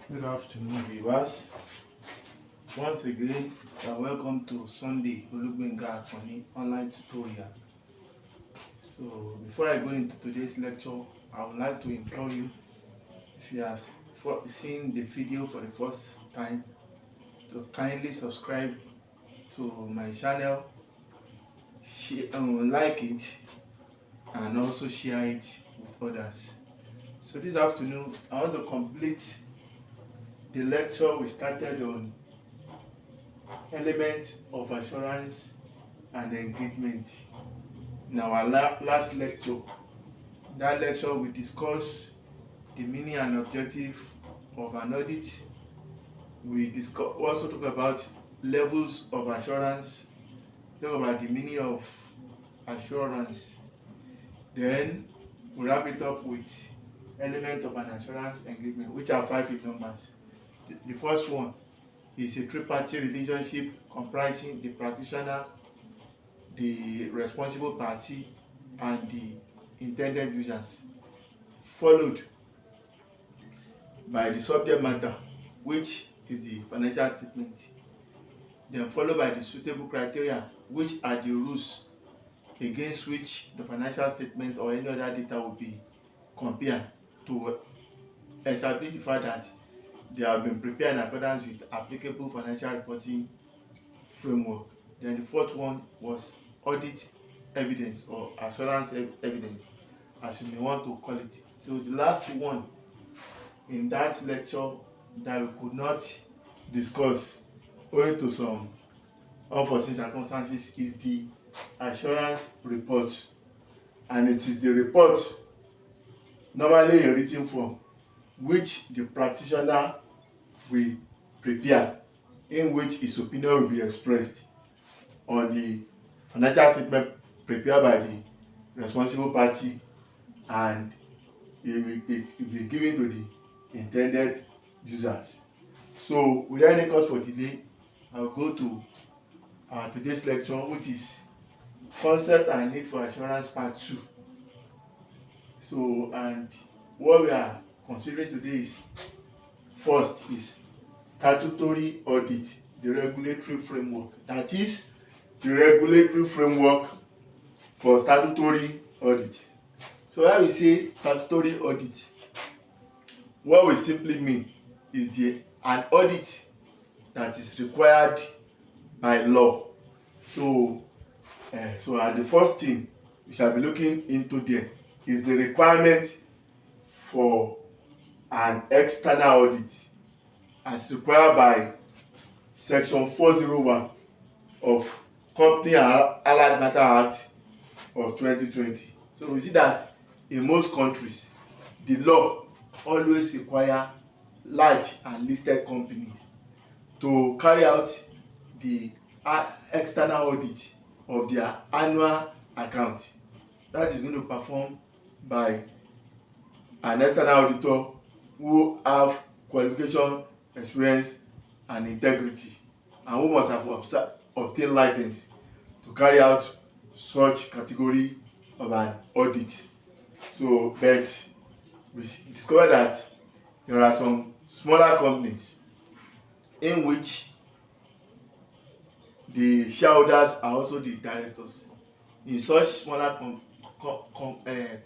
Good afternoon, viewers. Once again, you are welcome to Sunday Olugbenga Akoni online tutorial. So, before I go into today's lecture, I would like to implore you, if you are seeing the video for the first time, to kindly subscribe to my channel, like it, and also share it with others. So, this afternoon, I want to complete the lecture we started on elements of assurance and engagement in our last lecture. That lecture we discuss the meaning and objective of an audit. We also talk about levels of assurance, talk about the meaning of assurance. Then we wrap it up with element of an assurance engagement, which are 5 in numbers. The first one is a three-party relationship comprising the practitioner, the responsible party, and the intended users, followed by the subject matter, which is the financial statement, then followed by the suitable criteria, which are the rules against which the financial statement or any other data will be compared to establish the fact that they have been prepared in accordance with applicable financial reporting framework. Then the fourth one was audit evidence or assurance evidence, as you may want to call it. So the last one in that lecture that we could not discuss owing to some unforeseen circumstances is the assurance report, and it is the report, normally in written form, which the practitioner will prepare, in which his opinion will be expressed on the financial statement prepared by the responsible party, and it will be given to the intended users. So without any cause for delay, I will go to today's lecture, which is concept and need for assurance part 2. So, and what we are considering today is, first is statutory audit, the regulatory framework. That is the regulatory framework for statutory audit. So when we say statutory audit, what we simply mean is an audit that is required by law. So and the first thing we shall be looking into there is the requirement for an external audit as required by section 401 of Company and Allied Matter Act of 2020. So we see that in most countries, the law always require large and listed companies to carry out the external audit of their annual account. That is going to perform by an external auditor who have qualification, experience, and integrity, and who must have obtained license to carry out such category of an audit. So, but we discover that there are some smaller companies in which the shareholders are also the directors. In such smaller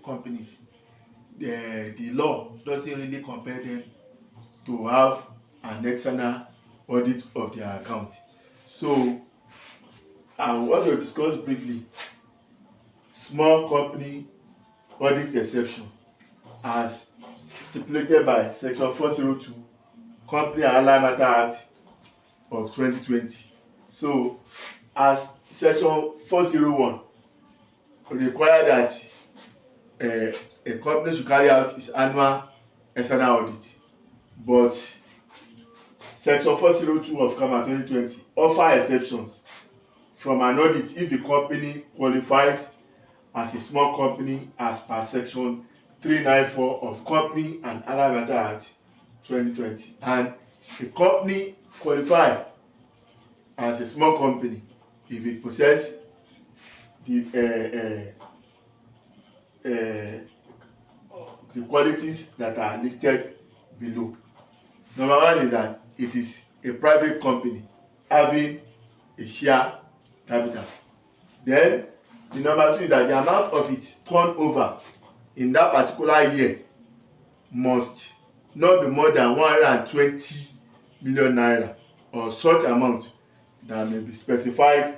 companies, the law doesn't really compel them to have an external audit of their account. So I want to discuss briefly small company audit exception as stipulated by section 402 Company and Allied Matter Act of 2020. So as section 401 require that a company should carry out its annual external audit, but section 402 of CAMA 2020 offer exceptions from an audit if the company qualifies as a small company as per section 394 of Company and Allied Matter Act 2020, and the company qualify as a small company if it possess the qualities that are listed below. Number one is that it is a private company having a share capital. Then the number two is that the amount of its turnover in that particular year must not be more than 120 million naira or such amount that may be specified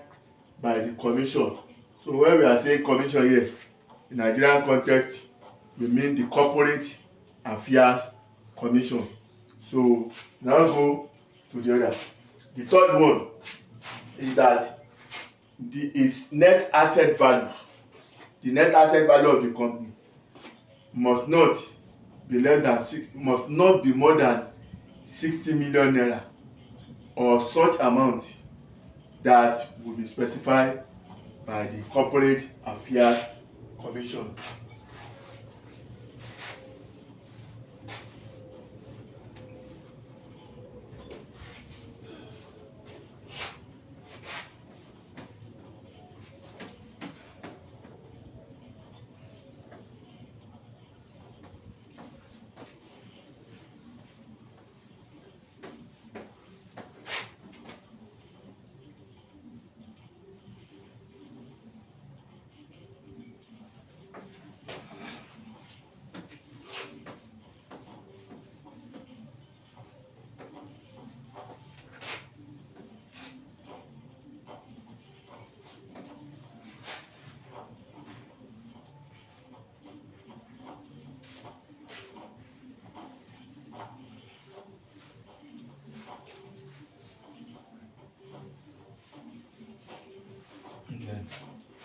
by the commission. So when we are saying commission here in Nigerian context, we mean the corporate affairs commission. So now go to the other. The third one is that its net asset value, the net asset value of the company must not be must not be more than 60 million naira or such amount that will be specified by the corporate affairs commission.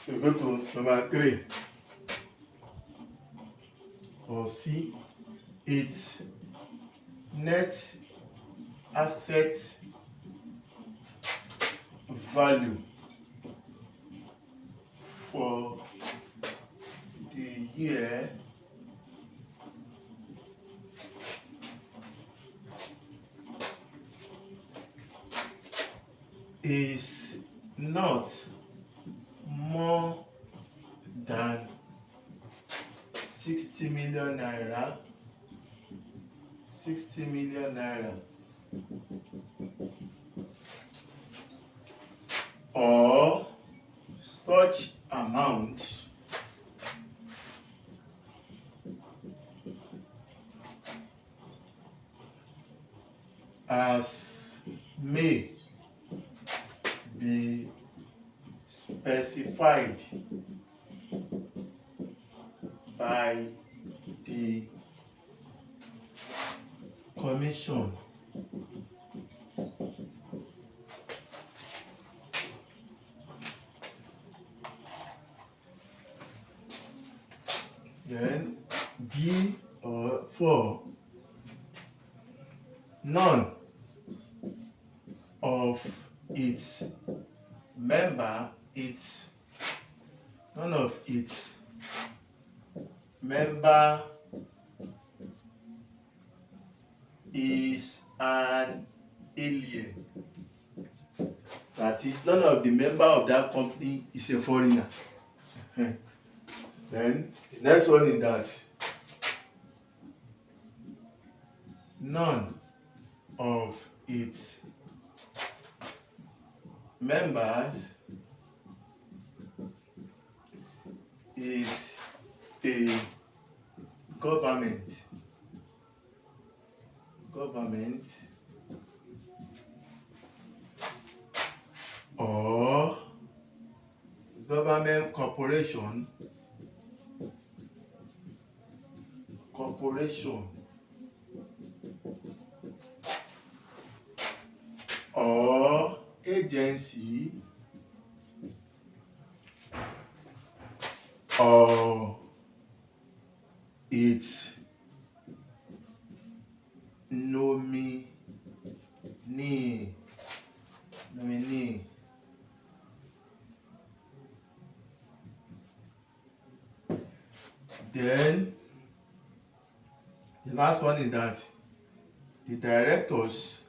So we go to number 3 or C. Its net asset value for the year is not more than 60 million naira, 60 million naira or such amount as may be specified by the commission. Then B or 4, none of its member is an alien. That is, none of the member of that company is a foreigner. Then the next one is that none of its members is a government or government corporation or agency or its nominee. Then the last one is that the directors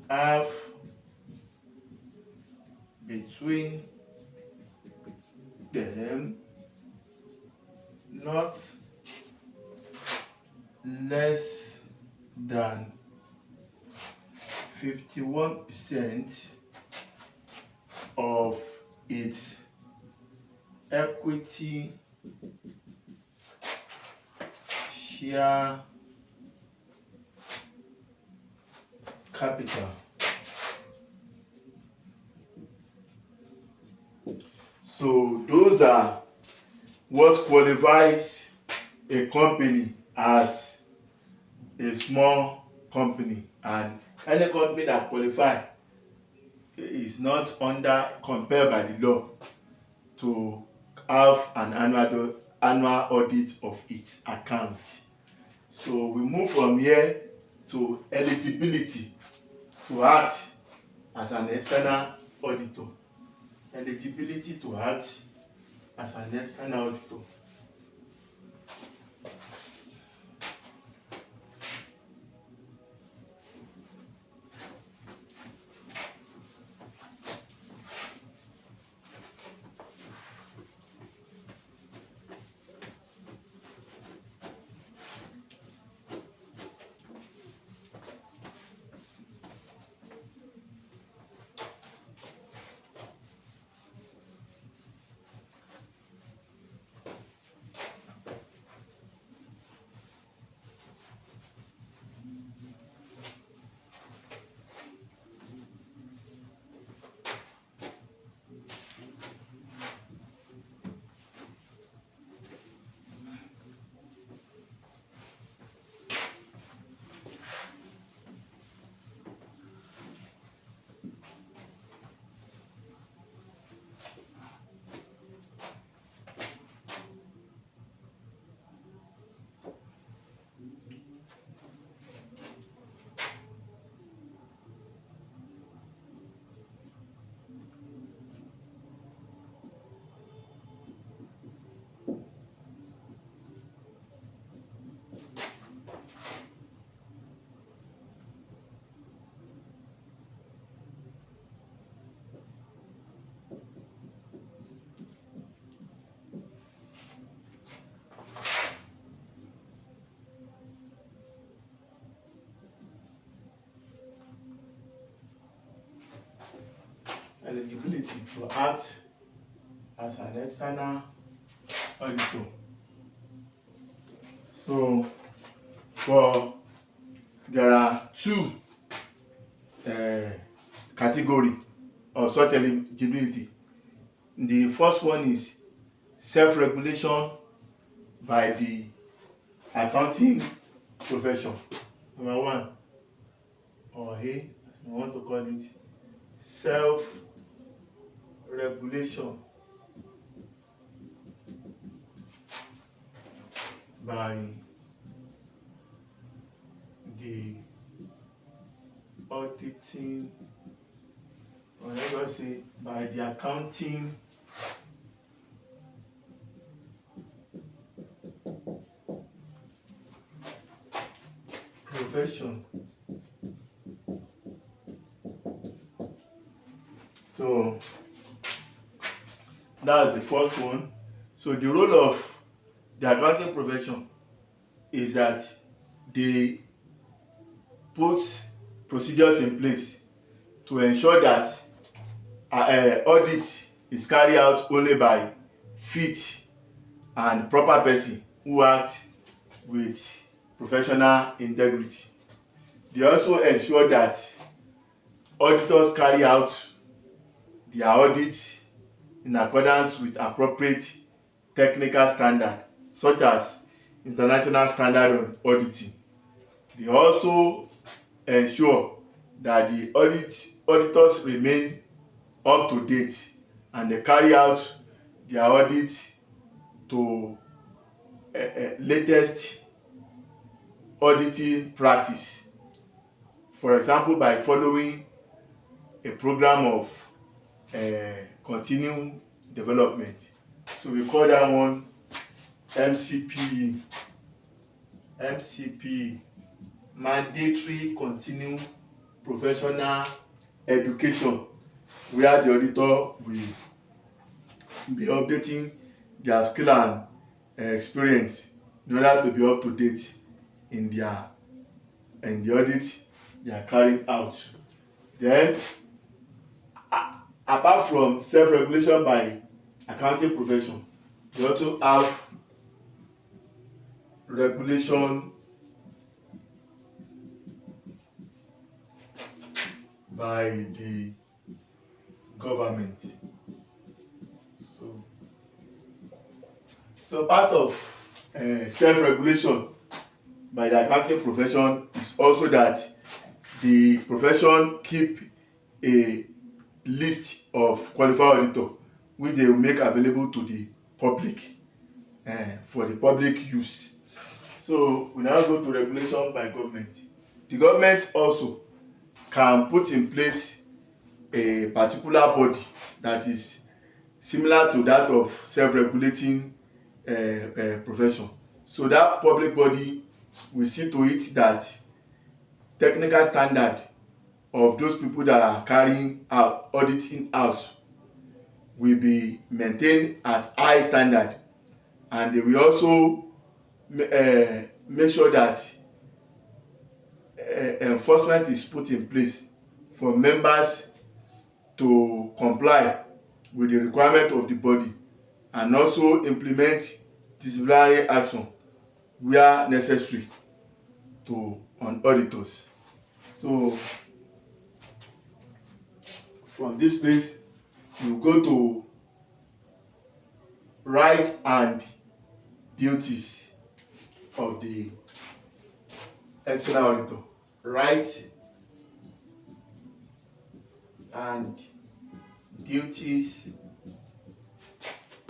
have between them not less than 51% of its equity share capital. So those are what qualifies a company as a small company, and any company that qualify is not compelled by the law to have an annual audit of its account. So we move from here to eligibility to act as an external auditor. Eligibility to act as an external auditor. Eligibility to act as an external auditor. So there are two category of such eligibility. The first one is self-regulation by the accounting profession. Number one, or A, I want to call it self-regulation by the auditing, or let us say by the accounting profession. So that's the first one. So the role of the accounting profession is that they put procedures in place to ensure that audit is carried out only by fit and proper person who act with professional integrity. They also ensure that auditors carry out their audit in accordance with appropriate technical standard such as international standard on auditing. They also ensure that the auditors remain up to date and they carry out their audit to latest auditing practice. For example, by following a program of continuing development. So we call that one MCPE. MCPE, mandatory continuing professional education, where the auditor will be updating their skill and experience in order to be up to date in the audit they are carrying out. Then apart from self-regulation by accounting profession, we also have regulation by the government. So part of self-regulation by the accounting profession is also that the profession keep a list of qualified auditor which they will make available to the public for the public use. So we now go to regulation by government. The government also can put in place a particular body that is similar to that of self-regulating profession. So that public body will see to it that technical standard of those people that are carrying out auditing out will be maintained at high standard, and they will also make sure that enforcement is put in place for members to comply with the requirement of the body, and also implement disciplinary action where necessary on auditors. So from this place you go to rights and duties of the external auditor. Rights and duties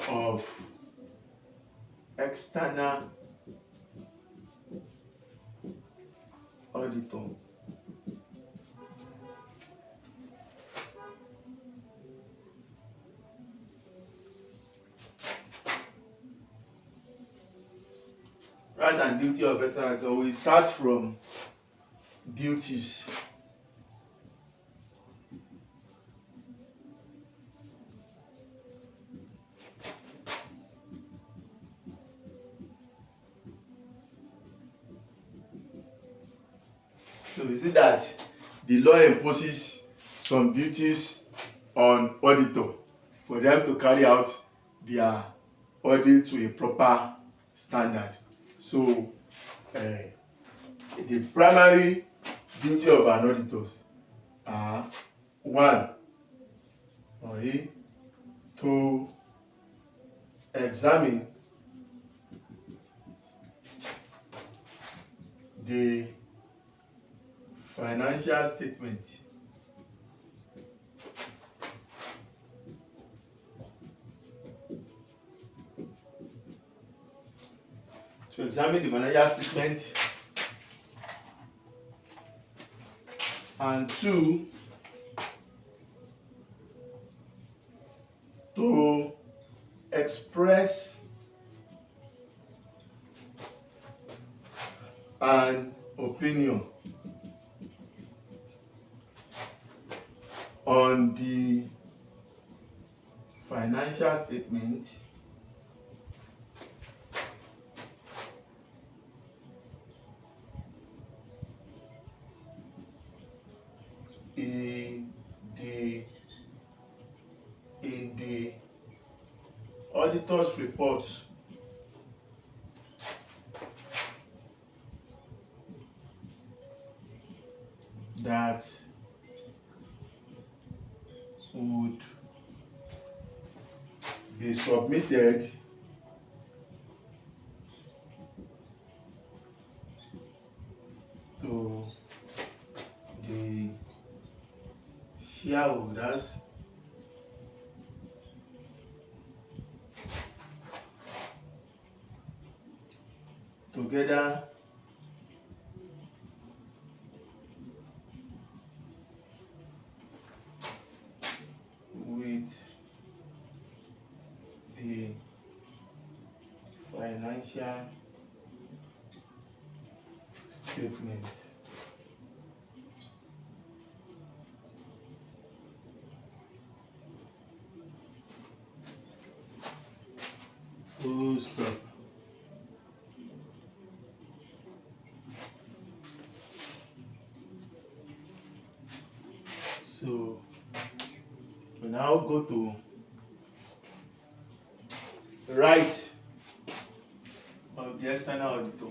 of external auditor. Right and duty of external auditor. We start from duties. So we see that the law imposes some duties on auditor for them to carry out their audit to a proper standard. So the primary duty of an auditor are one, to examine the financial statement and two, to express an opinion on the financial statement in the auditor's report that would be submitted to the shareholders together with the financial statement. Full stop. So we now go to right of the external auditor.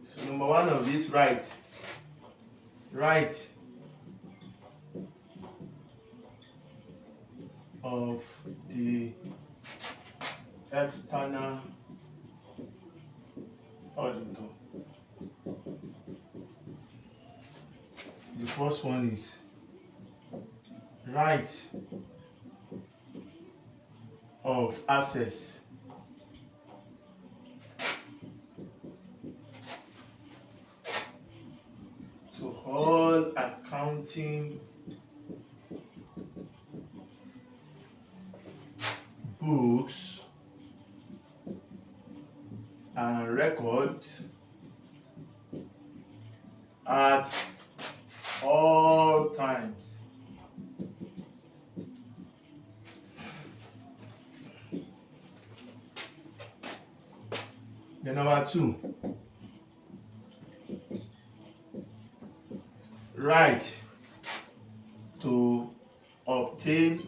So number one of this right of the external auditor. The first one is right of access to all accounting books and records at all times. Then number two, right to obtain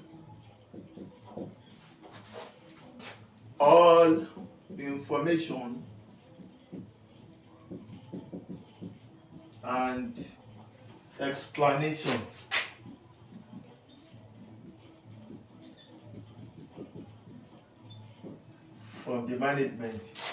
all information and explanation from the management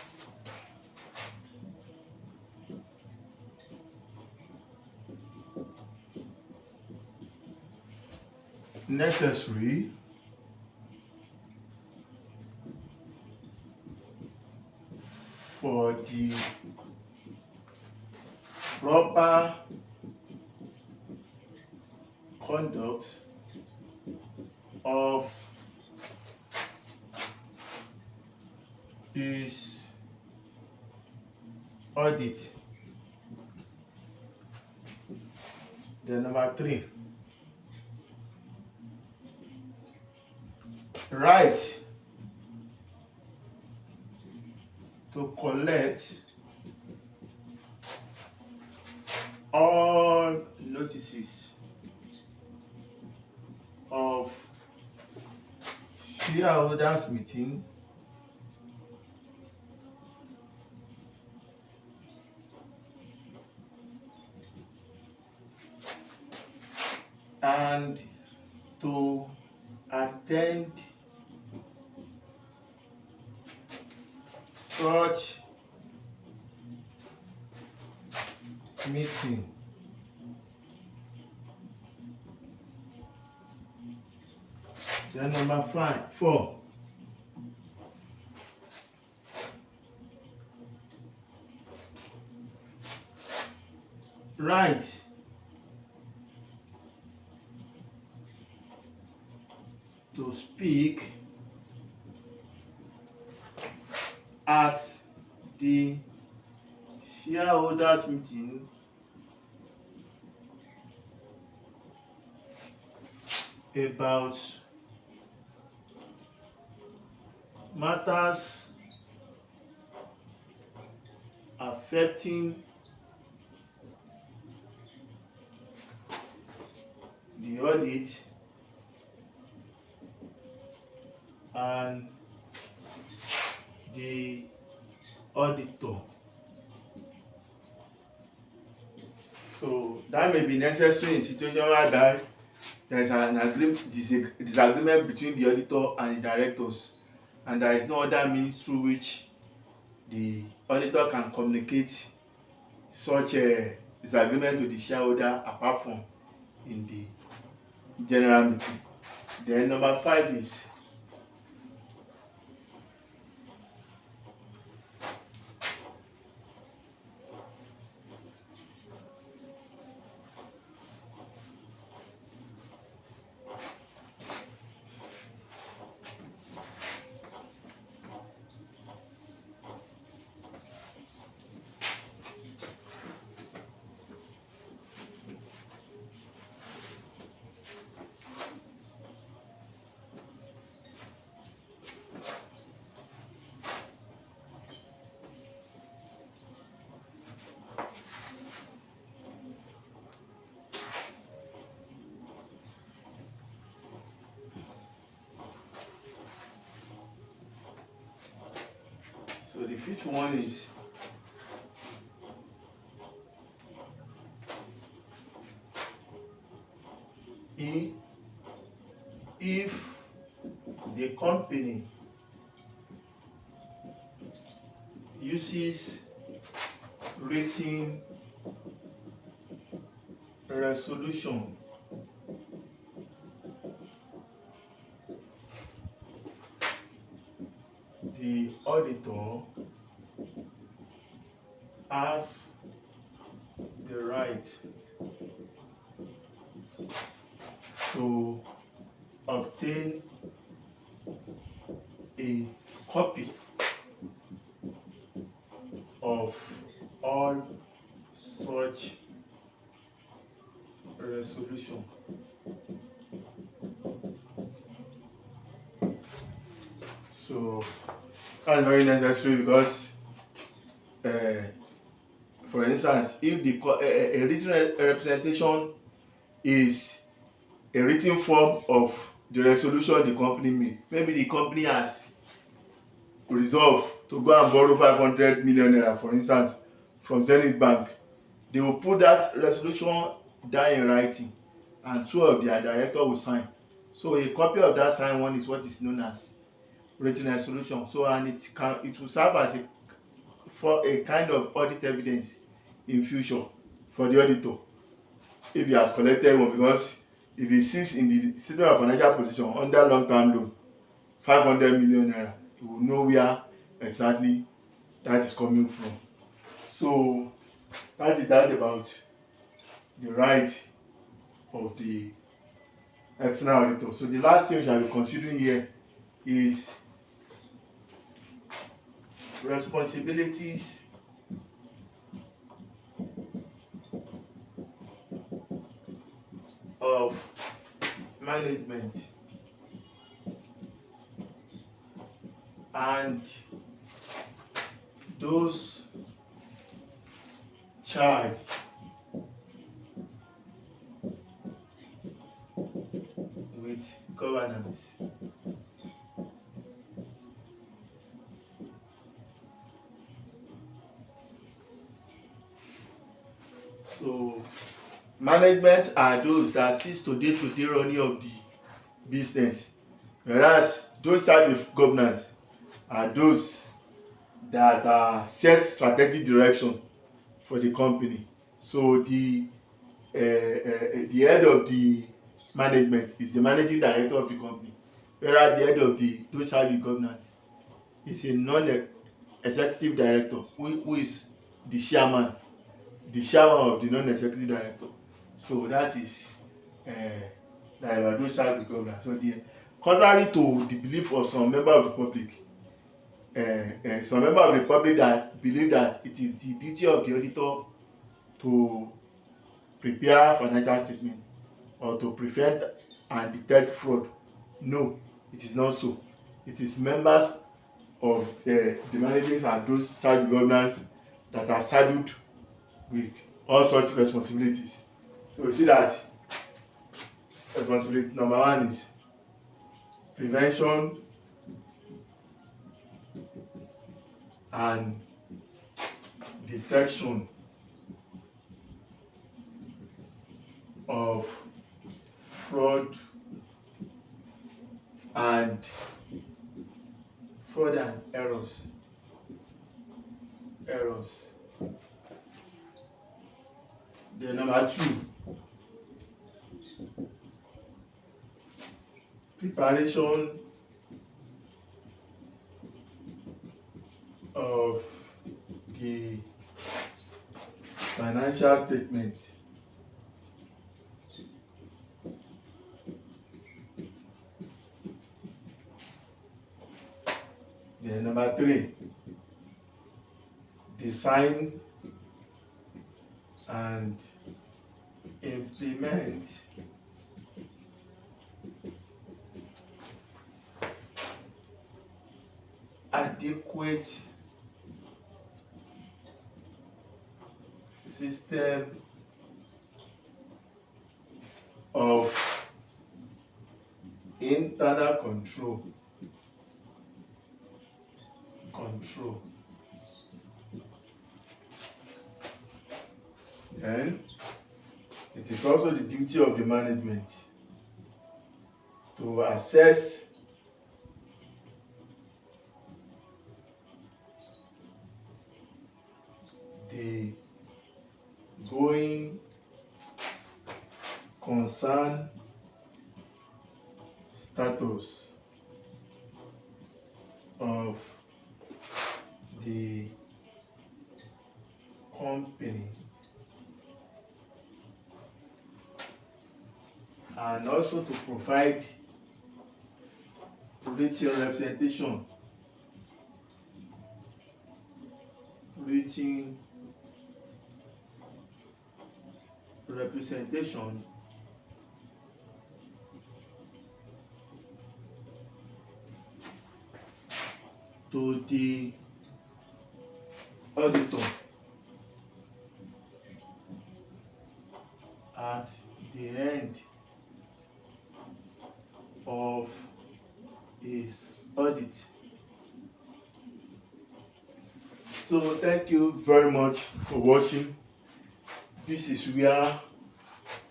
necessary for the proper conduct of his audit. Then number three, right to collect all notices of shareholders meeting and to attend such meeting. Then number four, right to speak at the shareholders meeting about matters affecting the audit and the auditor. So that may be necessary in situation whereby there is an disagreement between the auditor and the directors, and there is no other means through which the auditor can communicate such a disagreement to the shareholder apart from in the general meeting. Then number five is fifth one is if the company uses written resolution the auditor has the right to obtain a copy of all such resolution. So that's very necessary because for instance, if the a written representation is a written form of the resolution the company made, maybe the company has resolved to go and borrow 500 million naira, for instance, from Zenith Bank, they will put that resolution down in writing and two of their director will sign. So a copy of that signed one is what is known as written resolution. So and it will serve as a kind of audit evidence in future for the auditor if he has collected one, because if he sees in the statement of financial position under long-term loan 500 million naira, he will know where exactly that is coming from. So that is that about the right of the external auditor. So the last thing we shall be considering here is responsibilities of management and those charged with governance. So management are those that assist to day-to-day running of the business, whereas those charged with governance are those that set strategic direction for the company. So the head of the management is the managing director of the company, whereas the head of those charged with governance is a non-executive director who is the chairman of the non-executive director. So that is like those charged with governance. So contrary to the belief of some member of the public, some member of the public that believe that it is the duty of the auditor to prepare financial statement or to prevent and detect fraud. No, it is not so. It is members of the managers and those charged with governance that are saddled with all such responsibilities. So you see that responsibility number one is prevention and detection of fraud and errors. Then number two, preparation of the financial statement. Then number three, design and implement adequate system of internal control Then it is also the duty of the management to assess the going concern status of the company, and also to provide written representation to the auditor at the end of his audit. So thank you very much for watching. This is where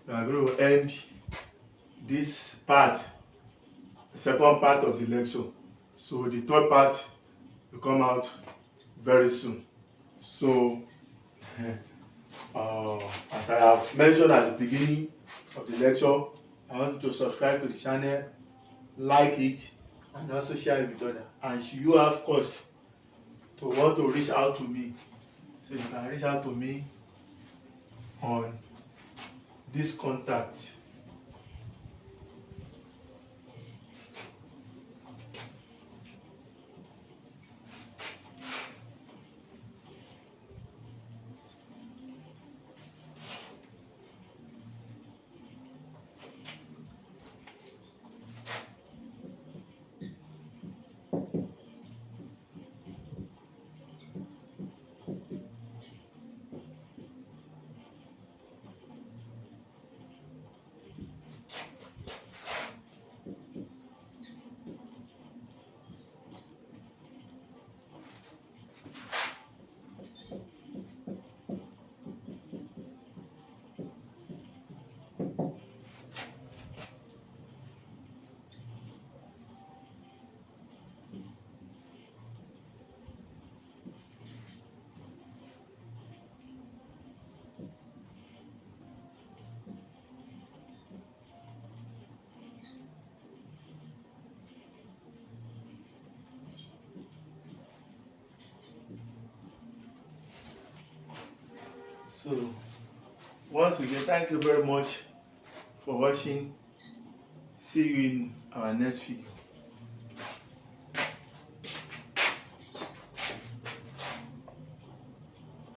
we are going to end this part, the second part of the lecture. So the third part will come out very soon. So as I have mentioned at the beginning of the lecture, I want you to subscribe to the channel, like it, and also share it with others. And should you have course to want to reach out to me, so you can reach out to me on this contact. So once again, thank you very much for watching. See you in our next video.